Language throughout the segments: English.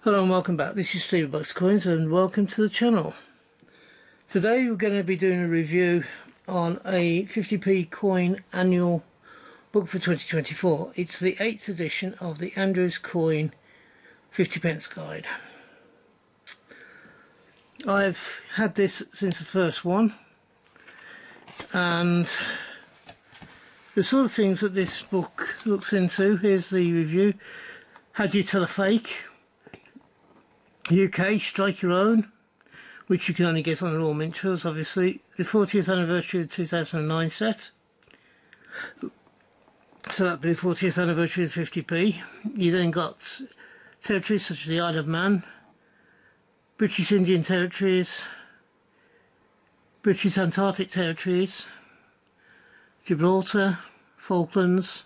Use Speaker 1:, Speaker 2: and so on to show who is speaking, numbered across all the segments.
Speaker 1: Hello and welcome back. This is Steve Bucks Coins and welcome to the channel. Today we're going to be doing a review on a 50p coin annual book for 2024. It's the 8th edition of the Andrews Coin 50p guide. I've had this since the first one, and the sort of things that this book looks into. Here's the review. How do you tell a fake? UK, strike your own, which you can only get on the Royal Mint Tours, obviously. The 40th anniversary of the 2009 set. So that'd be the 40th anniversary of the 50p. You then got territories such as the Isle of Man, British Indian Territories, British Antarctic Territories, Gibraltar, Falklands,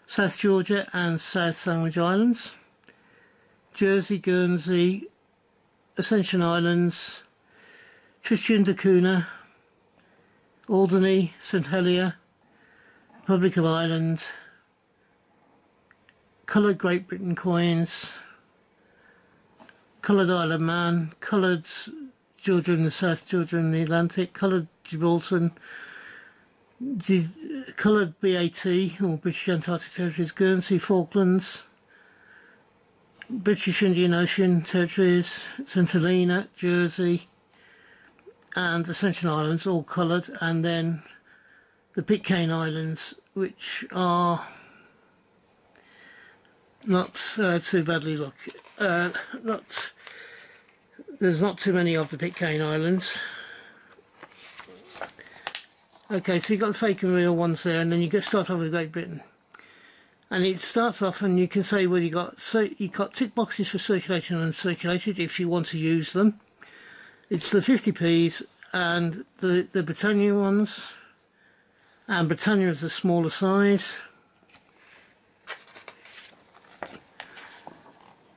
Speaker 1: South Georgia and South Sandwich Islands, Jersey, Guernsey, Ascension Islands, Tristan da Cunha, Alderney, St Helier, Republic of Ireland, coloured Great Britain coins, coloured Isle of Man, coloured Georgia and the South Georgia and the Atlantic, coloured Gibraltar, coloured BAT or British Antarctic Territories, Guernsey, Falklands, British Indian Ocean Territories, St Helena, Jersey and Ascension Islands, all coloured, and then the Pitcairn Islands, which are not too badly there's not too many of the Pitcairn Islands. Okay, so you've got the fake and real ones there, and then you start off with Great Britain. And it starts off, and you can say whether you've got tick boxes for circulated and uncirculated if you want to use them. It's the 50p's and the Britannia ones, and Britannia is the smaller size,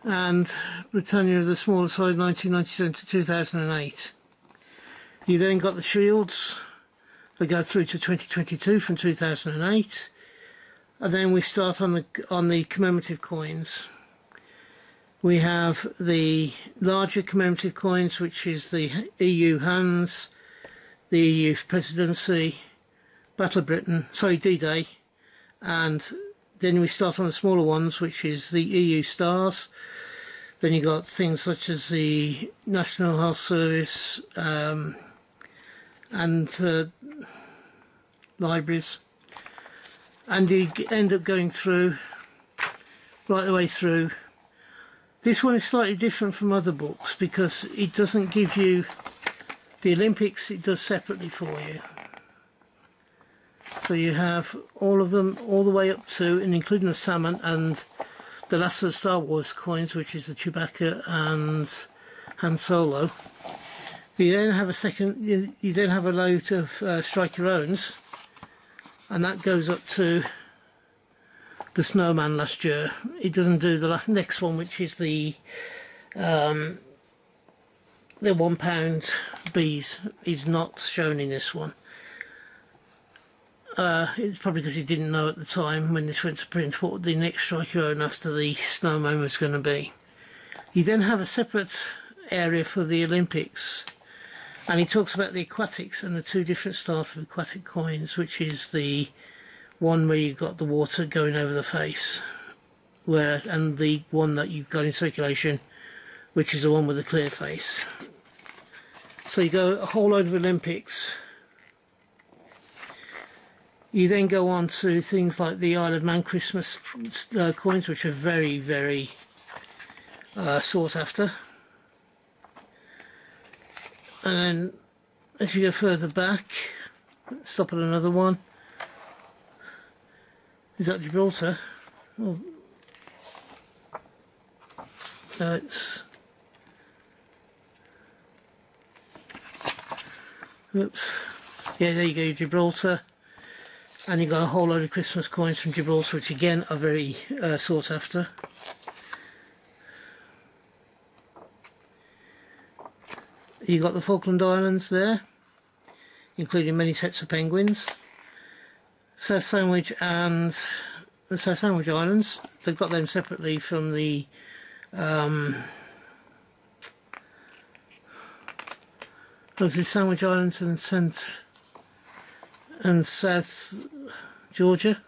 Speaker 1: and Britannia is the smaller size, 1997 to 2008. You then got the shields. They go through to 2022 from 2008, and then we start on the commemorative coins. We have the larger commemorative coins, which is the EU hands, the EU presidency, Battle of Britain, sorry, D-Day, and then we start on the smaller ones, which is the EU stars. Then you got things such as the National Health Service and libraries, and you end up going through right the way through. This one is slightly different from other books because it doesn't give you the Olympics, it does separately for you. So you have all of them all the way up to and including the salmon and the last of the Star Wars coins, which is the Chewbacca and Han Solo. You then have a second, you then have a load of strike your owns, and that goes up to the Snowman last year. It doesn't do the next one, which is the £1 bees. Is not shown in this one. It's probably because he didn't know at the time when this went to print what the next strike your own after the Snowman was going to be. You then have a separate area for the Olympics. And he talks about the aquatics and the two different styles of aquatic coins, which is the one where you've got the water going over the face, and the one that you've got in circulation, which is the one with the clear face. So you go a whole load of Olympics. You then go on to things like the Isle of Man Christmas coins, which are very, very sought after. And then as you go further back, stop at another one. Is that Gibraltar? Well, no, it's... Oops. Yeah, there you go, Gibraltar. And you've got a whole load of Christmas coins from Gibraltar, which again are very sought after. You've got the Falkland Islands there, including many sets of penguins. South Sandwich and the South Sandwich Islands, they've got them separately from the Those are Sandwich Islands and South Georgia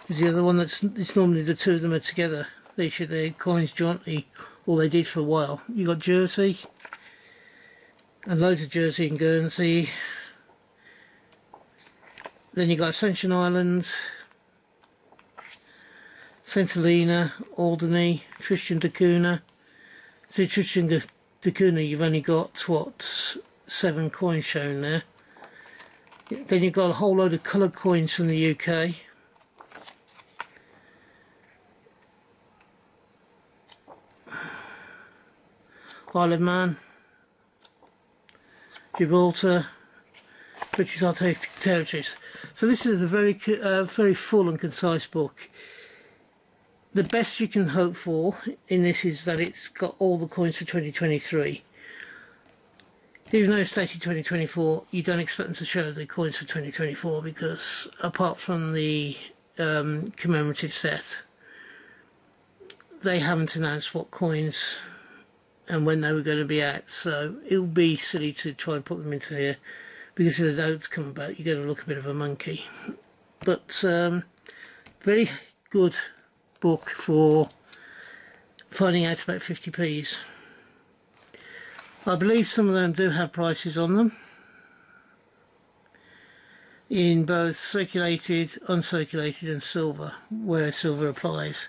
Speaker 1: is the other one. It's normally the two of them are together. They issue their coins jointly, or they did for a while. You got Jersey, and loads of Jersey and Guernsey. Then you got Ascension Islands, St Helena, Alderney, Tristan da Cunha. So Tristan da Cunha, you've only got what, 7 coins shown there. Then you've got a whole load of coloured coins from the UK. Isle of Man, Gibraltar, British Antarctic Territories. So this is a very full and concise book. The best you can hope for in this is that it's got all the coins for 2023. Even though it's stated 2024, you don't expect them to show the coins for 2024 because apart from the commemorative set, they haven't announced what coins and when they were going to be out, so it would be silly to try and put them into here because if they don't come about, you're going to look a bit of a monkey. But very good book for finding out about 50p's. I believe some of them do have prices on them in both circulated, uncirculated and silver, where silver applies.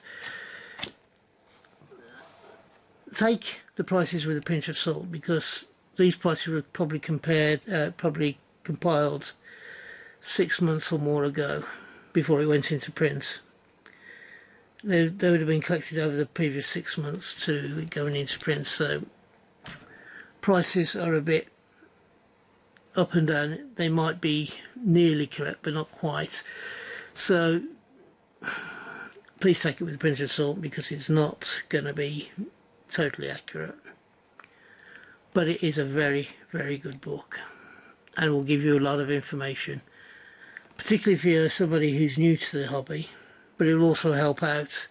Speaker 1: Take the prices with a pinch of salt because these prices were probably compiled 6 months or more ago before it went into print. They would have been collected over the previous 6 months to going into print, so prices are a bit up and down. They might be nearly correct but not quite, so please take it with a pinch of salt because it's not going to be totally accurate. But it is a very, very good book and will give you a lot of information, particularly if you're somebody who's new to the hobby, but it will also help out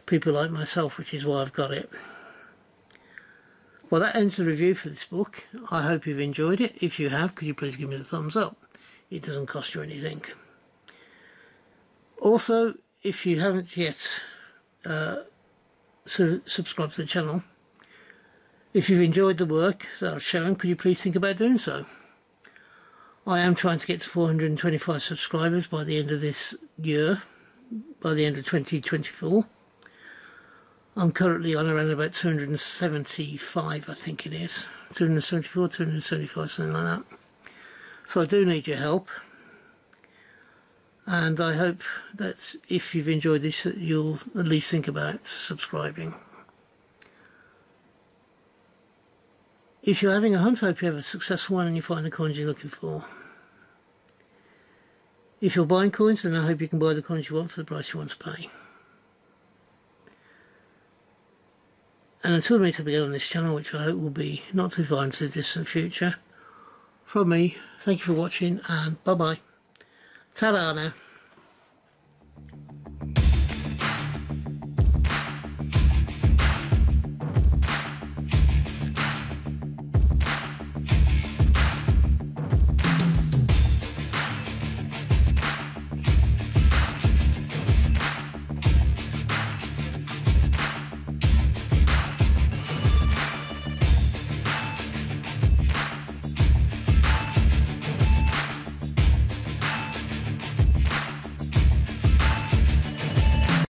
Speaker 1: people like myself, which is why I've got it. Well, that ends the review for this book. I hope you've enjoyed it. If you have, could you please give me the thumbs up? It doesn't cost you anything. Also, if you haven't yet subscribe to the channel, if you've enjoyed the work that I've shown, could you please think about doing so? I am trying to get to 425 subscribers by the end of this year, by the end of 2024. I'm currently on around about 275, I think it is. 274, 275, something like that. So I do need your help. And I hope that if you've enjoyed this, that you'll at least think about subscribing. If you're having a hunt, I hope you have a successful one and you find the coins you're looking for. If you're buying coins, then I hope you can buy the coins you want for the price you want to pay. And until we meet up again on this channel, which I hope will be not too far into the distant future, from me, thank you for watching and bye bye. Ta-da now.